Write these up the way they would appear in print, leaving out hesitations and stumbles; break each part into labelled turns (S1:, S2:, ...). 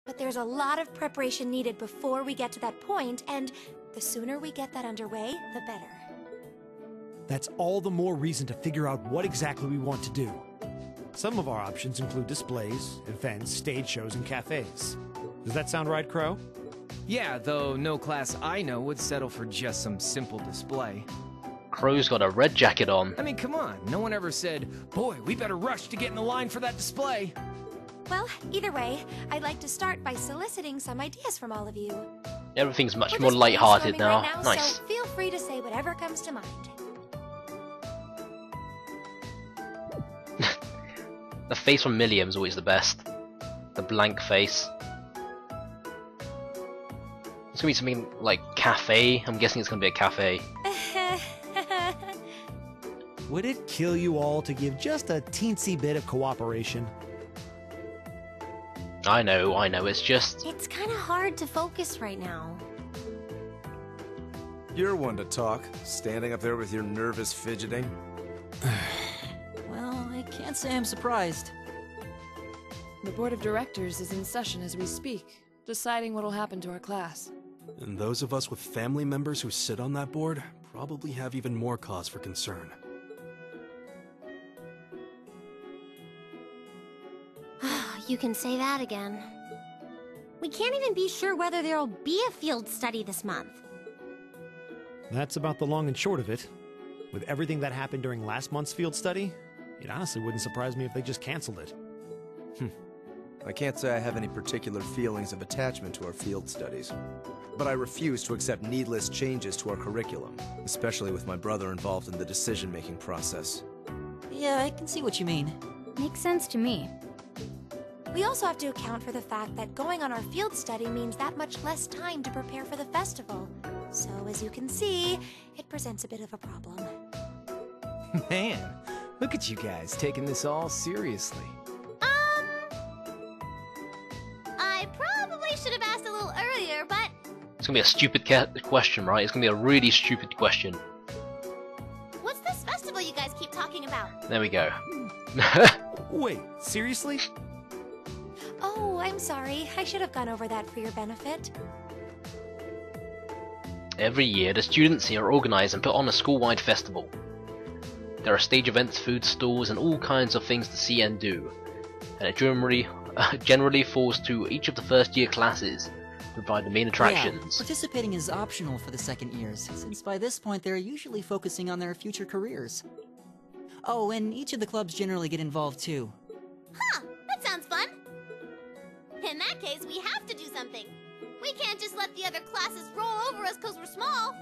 S1: But there's a lot of preparation needed before we get to that point, and the sooner we get that underway, the better.
S2: That's all the more reason to figure out what exactly we want to do. Some of our options include displays, events, stage shows, and cafes. Does that sound right, Crow?
S3: Yeah, though no class I know would settle for just some simple display.
S4: Crow's got a red jacket on.
S3: I mean, come on, no one ever said, boy, we better rush to get in the line for that display.
S1: Well, either way, I'd like to start by soliciting some ideas from all of you.
S4: Everything's much
S1: We're
S4: more
S1: just
S4: light-hearted
S1: brainstorming
S4: now.
S1: right
S4: Nice.
S1: So feel free to say whatever comes to mind.
S4: The face from Milliam's always the best. The blank face. It's gonna be something like cafe. I'm guessing it's gonna be a cafe.
S2: Would it kill you all to give just a teensy bit of cooperation?
S4: I know, it's just...
S5: It's kind of hard to focus right now.
S6: You're one to talk, standing up there with your nervous fidgeting.
S7: Well, I can't say I'm surprised.
S8: The board of directors is in session as we speak, deciding what'll happen to our class.
S9: And those of us with family members who sit on that board probably have even more cause for concern.
S5: You can say that again. We can't even be sure whether there'll be a field study this month.
S2: That's about the long and short of it. With everything that happened during last month's field study, it honestly wouldn't surprise me if they just canceled it.
S6: I can't say I have any particular feelings of attachment to our field studies, but I refuse to accept needless changes to our curriculum, especially with my brother involved in the decision-making process.
S7: Yeah, I can see what you mean.
S5: Makes sense to me.
S1: We also have to account for the fact that going on our field study means that much less time to prepare for the festival. So, as you can see, it presents a bit of a problem.
S3: Man, look at you guys taking this all seriously.
S5: I probably should have asked a little earlier, but...
S4: It's gonna be a stupid question, right? It's gonna be a really stupid question.
S5: What's this festival you guys keep talking about?
S4: There we go.
S2: Wait, seriously?
S1: Oh, I'm sorry. I should have gone over that for your benefit.
S4: Every year, the students here organize and put on a school-wide festival. There are stage events, food stalls, and all kinds of things to see and do. And it generally falls to each of the first-year classes to provide the main attractions.
S7: Yeah, participating is optional for the second years, since by this point they're usually focusing on their future careers. Oh, and each of the clubs generally get involved too.
S5: Huh, that sounds fun. In that case, we have to do something. We can't just let the other classes roll over us because we're small.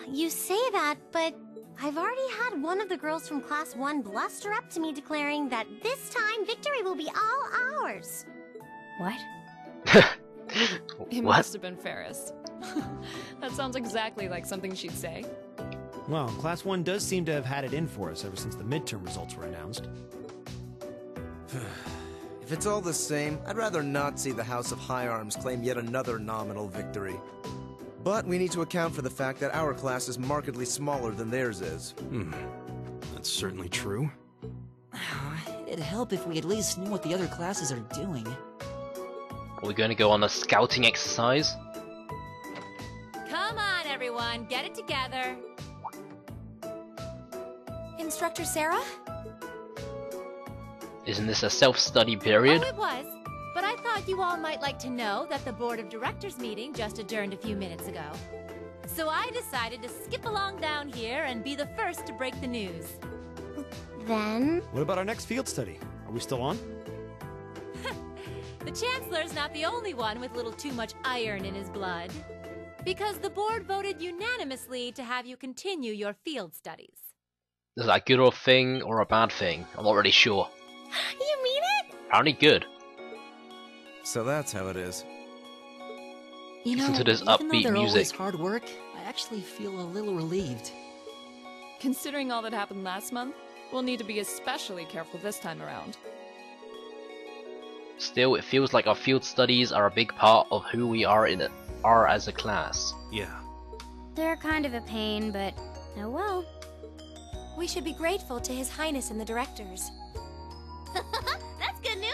S5: You say that, but I've already had one of the girls from Class 1 bluster up to me declaring that this time victory will be all ours.
S8: What? It
S4: What?
S8: must have been Ferris. That sounds exactly like something she'd say.
S2: Well, Class 1 does seem to have had it in for us ever since the midterm results were announced.
S6: If it's all the same, I'd rather not see the House of High Arms claim yet another nominal victory. But we need to account for the fact that our class is markedly smaller than theirs is.
S9: That's certainly true.
S7: It'd help if we at least knew what the other classes are doing.
S4: Are we going to go on a scouting exercise?
S10: Come on, everyone, get it together.
S1: Instructor Sarah?
S4: Isn't this a self-study period?
S10: Oh, it was. But I thought you all might like to know that the board of directors meeting just adjourned a few minutes ago. So I decided to skip along down here and be the first to break the news.
S5: Then...
S2: What about our next field study? Are we still on?
S10: The Chancellor's not the only one with a little too much iron in his blood. Because the board voted unanimously to have you continue your field studies.
S4: Is that a good or thing or a bad thing? I'm not really sure.
S5: You mean it?
S4: Apparently good.
S6: So that's how it is.
S7: You know,
S4: Listen to this
S7: even though
S4: upbeat
S7: they're always
S4: music.
S7: hard work, I actually feel a little relieved.
S8: Considering all that happened last month, we'll need to be especially careful this time around.
S4: Still, it feels like our field studies are a big part of who we are as a class.
S9: Yeah.
S5: They're kind of a pain, but oh well.
S1: We should be grateful to His Highness and the directors.
S5: That's good news.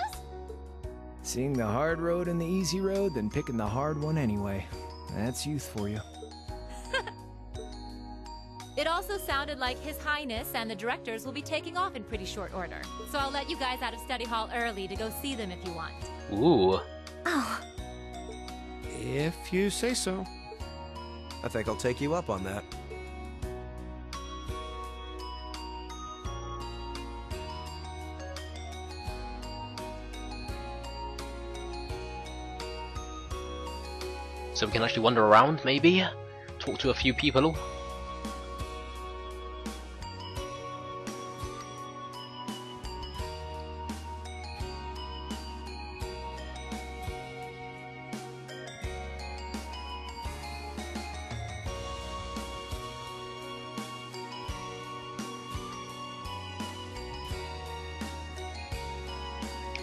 S3: Seeing the hard road and the easy road, then picking the hard one anyway. That's youth for you.
S10: It also sounded like His Highness and the directors will be taking off in pretty short order. So I'll let you guys out of study hall early to go see them if you want.
S4: Ooh.
S1: Oh,
S2: If you say so.
S6: I think I'll take you up on that.
S4: So we can actually wander around, maybe? Talk to a few people?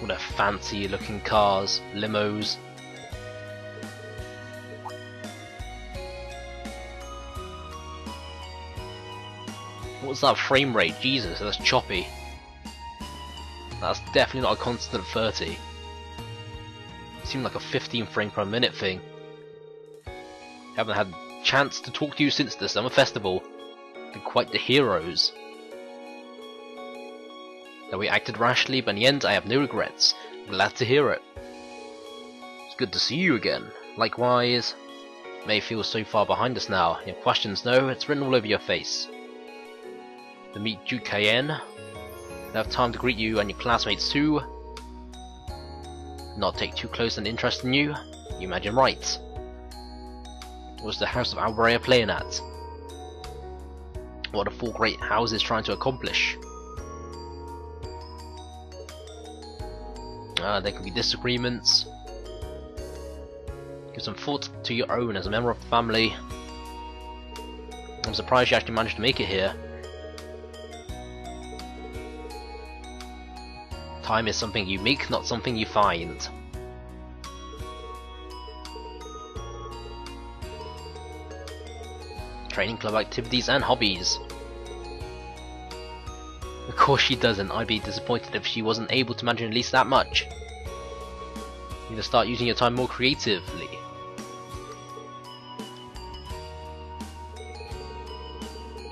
S4: All their fancy looking cars, limos. What's that frame rate? Jesus, that's choppy. That's definitely not a constant 30. It seemed like a 15 frame per minute thing. Haven't had a chance to talk to you since the summer festival. Been quite the heroes. Though we acted rashly, but in the end I have no regrets. Glad to hear it. It's good to see you again. Likewise. May feel so far behind us now. Your questions, no, it's written all over your face. To meet Duke Cayenne. I have time to greet you and your classmates too. Not take too close an interest in you. You imagine right. What's the House of Albrea playing at? What are the four great houses trying to accomplish? There can be disagreements. Give some thought to your own as a member of the family. I'm surprised you actually managed to make it here. Time is something you make, not something you find. Training club activities and hobbies. Of course she doesn't. I'd be disappointed if she wasn't able to manage at least that much. You need to start using your time more creatively.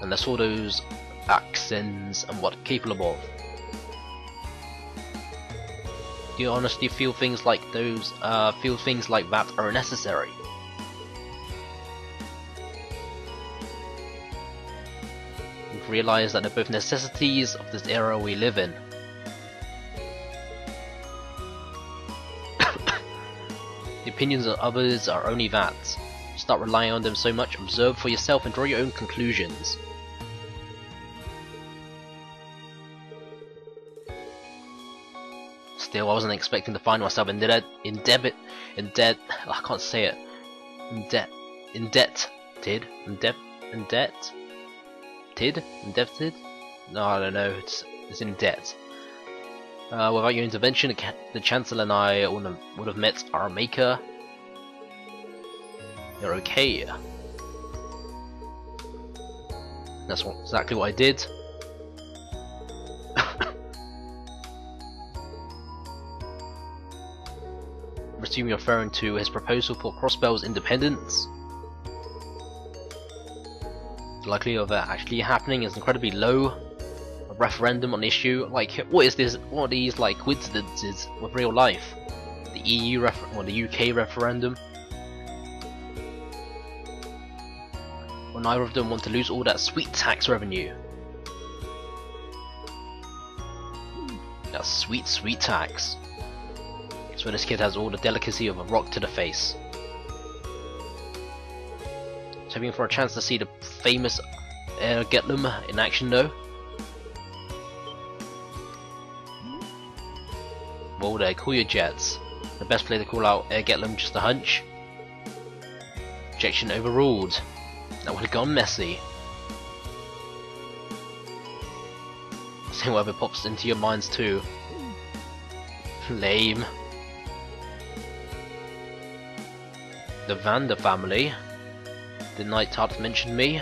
S4: And that's all those accents and what capable of. Do you honestly feel things like those? Feel things like that are necessary? You've realised that they're both necessities of this era we live in. The opinions of others are only that. Start relying on them so much, observe for yourself and draw your own conclusions. Still, I wasn't expecting to find myself indebted. I can't say it. Indebted? No, I don't know. It's in debt. Without your intervention, the Chancellor and I would have met our Maker. You're okay. That's exactly what I did. I assume you're referring to his proposal for Crossbell's independence. The likelihood of that actually happening is incredibly low. A referendum on the issue, like, what is this? What are these like coincidences with real life? The EU or the UK referendum. Well, neither of them want to lose all that sweet tax revenue. That sweet, sweet tax. So this kid has all the delicacy of a rock to the face. So hoping for a chance to see the famous Getlum in action though. Well, they call your jets. The best play to call out Getlum, just a hunch. Objection overruled. That would have gone messy. See whatever pops into your minds too. Lame. The Vander family. The Night Tarts mentioned me.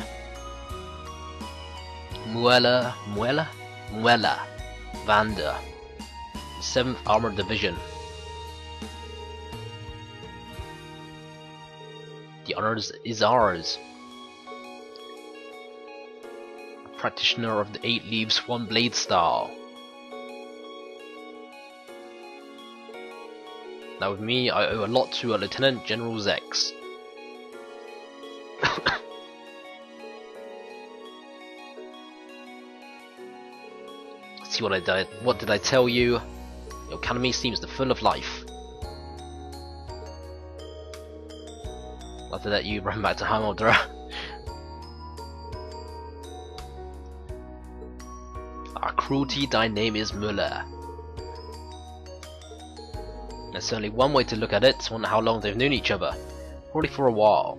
S4: Muella. Vander. 7th Armored Division. The honors is ours. Practitioner of the 8 Leaves One Blade style. Now with me, I owe a lot to Lieutenant General Zex. See what I did? What did I tell you? Your academy seems full of life. After that, you run back to Hamildra. Our cruelty, thy name is Muller. There's certainly one way to look at it. Wonder how long they've known each other. Probably for a while.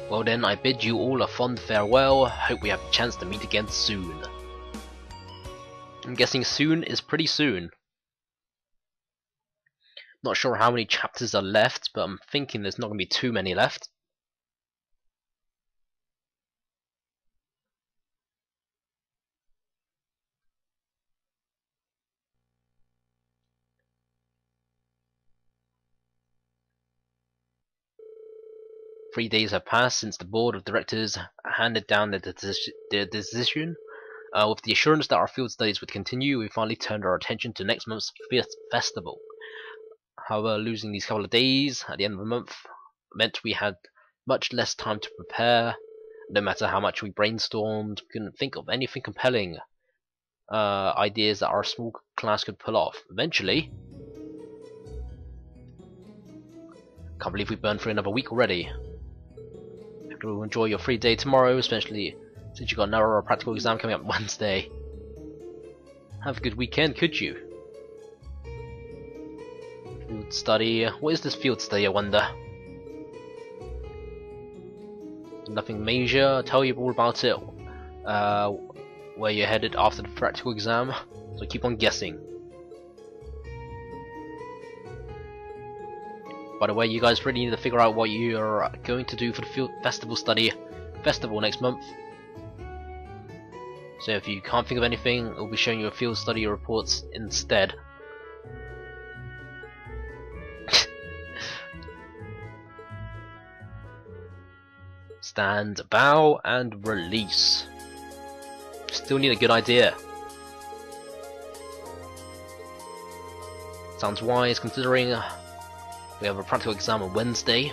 S4: Well then, I bid you all a fond farewell. Hope we have a chance to meet again soon. I'm guessing soon is pretty soon. Not sure how many chapters are left, but I'm thinking there's not going to be too many left. Three days have passed since the board of directors handed down their decision. With the assurance that our field studies would continue, we finally turned our attention to next month's 5th festival. However, losing these couple of days at the end of the month meant we had much less time to prepare. No matter how much we brainstormed, we couldn't think of anything compelling ideas that our small class could pull off. Eventually, can't believe we burned through another week already. Hope you will enjoy your free day tomorrow, especially since you got another practical exam coming up Wednesday. Have a good weekend, could you? Field study. What is this field study, I wonder? Nothing major. I'll tell you all about it. Where you're headed after the practical exam. So keep on guessing. By the way, you guys really need to figure out what you're going to do for the field festival next month. So if you can't think of anything, we'll be showing you a field study reports instead. Stand, bow, and release. Still need a good idea. Sounds wise considering we have a practical exam on Wednesday.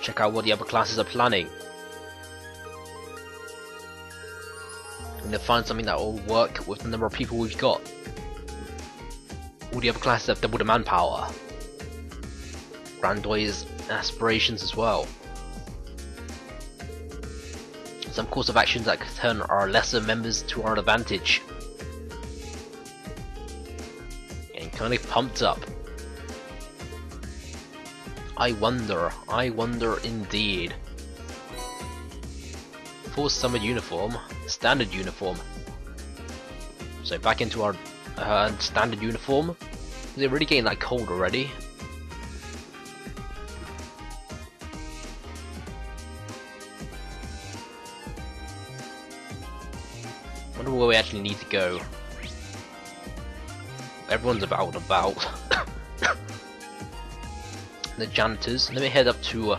S4: Check out what the other classes are planning. And to find something that will work with the number of people we've got. All the other classes have double the manpower. Grandiose aspirations as well. Some course of actions that could turn our lesser members to our advantage. Getting kind of pumped up. I wonder indeed. Full summer uniform, standard uniform. So back into our standard uniform. Is it really getting that cold already? Wonder where we actually need to go. Everyone's about and about. The janitors. Let me head up to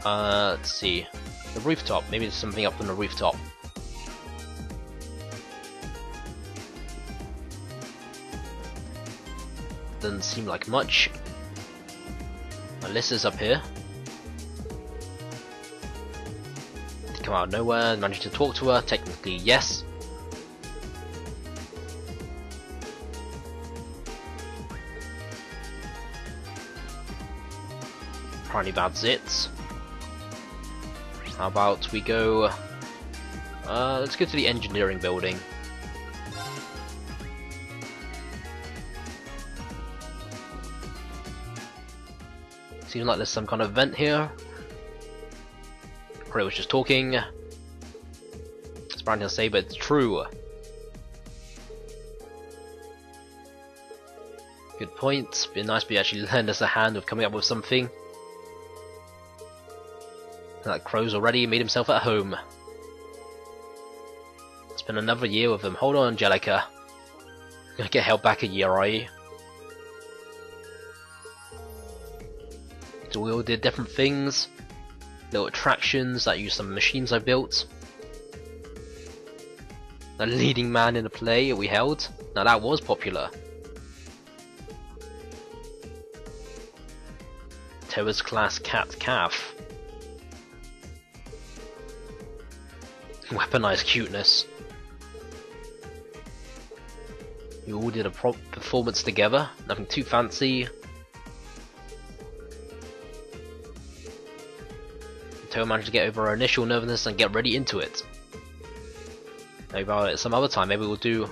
S4: let's see, the rooftop. Maybe there's something up on the rooftop. Doesn't seem like much. Alyssa's up here. Come out of nowhere, managed to talk to her. Technically, yes. Apparently bad zits. How about we go... let's go to the engineering building. Seems like there's some kind of event here. Or it was just talking. surprising to say, but it's true. Good point. Be nice if you actually lend us a hand with coming up with something. That crow's already made himself at home. It's been another year with him. Hold on, Angelica. You're gonna get held back a year, are you? So we all did different things. Little attractions that use some machines I built. The leading man in a play we held. Now that was popular. Toa's class cat calf. Weaponized cuteness. We all did a performance together. Nothing too fancy. Toa managed to get over her initial nervousness and get ready into it. Maybe some other time, maybe we'll do...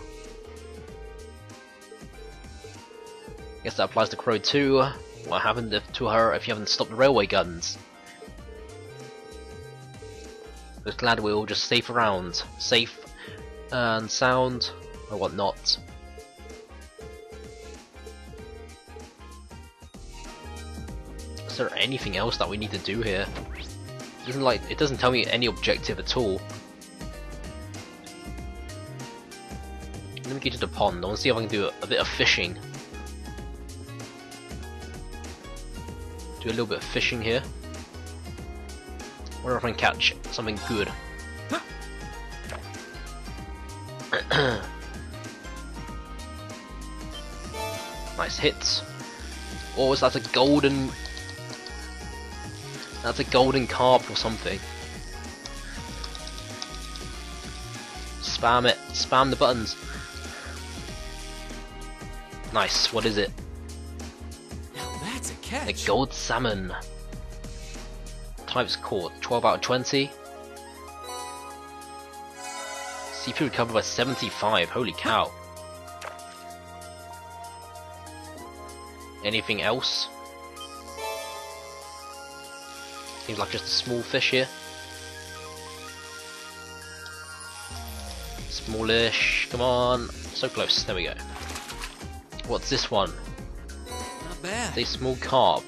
S4: I guess that applies to Crow too. What happened to her if you haven't stopped the railway guns? Just glad we're all just safe around. Safe and sound or whatnot. Is there anything else that we need to do here? It doesn't tell me any objective at all. Let me get to the pond. I want to see if I can do a bit of fishing. Do a little bit of fishing here. Wonder if I can catch something good. Nice hits. Or is that a golden... That's a golden carp or something. Spam it. Spam the buttons. Nice. What is it?
S3: Now that's a catch.
S4: A gold salmon. Types caught. 12 out of 20. CP recovered by 75. Holy cow. Anything else? Seems like just a small fish here. Smallish. Come on. So close. There we go. What's this one?
S3: Not bad.
S4: It's a small carp.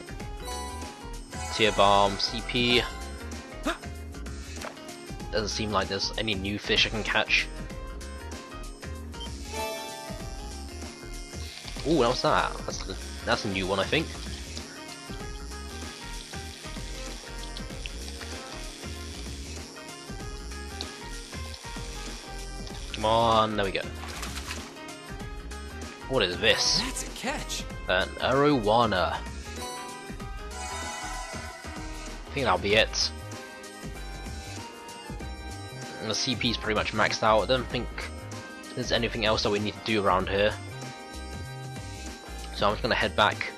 S4: Tier bomb. CP. Doesn't seem like there's any new fish I can catch. Ooh, what's that? That's a new one, I think. Come on, there we go. What is this?
S3: That's a catch.
S4: An Erebonia. I think that'll be it. And the CP is pretty much maxed out. I don't think there's anything else that we need to do around here. So I'm just gonna head back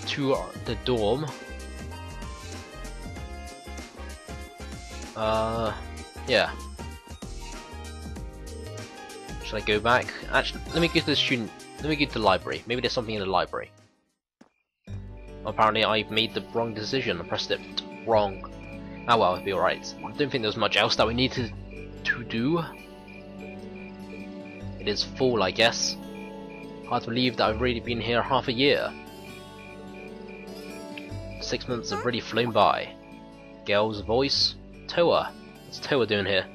S4: to the dorm. Yeah. Should I go back? Actually, let me go to the student. Let me go to the library. Maybe there's something in the library. Apparently, I made the wrong decision. I pressed it wrong. Oh well, it'll be alright. I don't think there's much else that we need to do. It is full, I guess. Hard to believe that I've already been here half a year. 6 months have really flown by. Girl's voice. Toa. What's Toa doing here?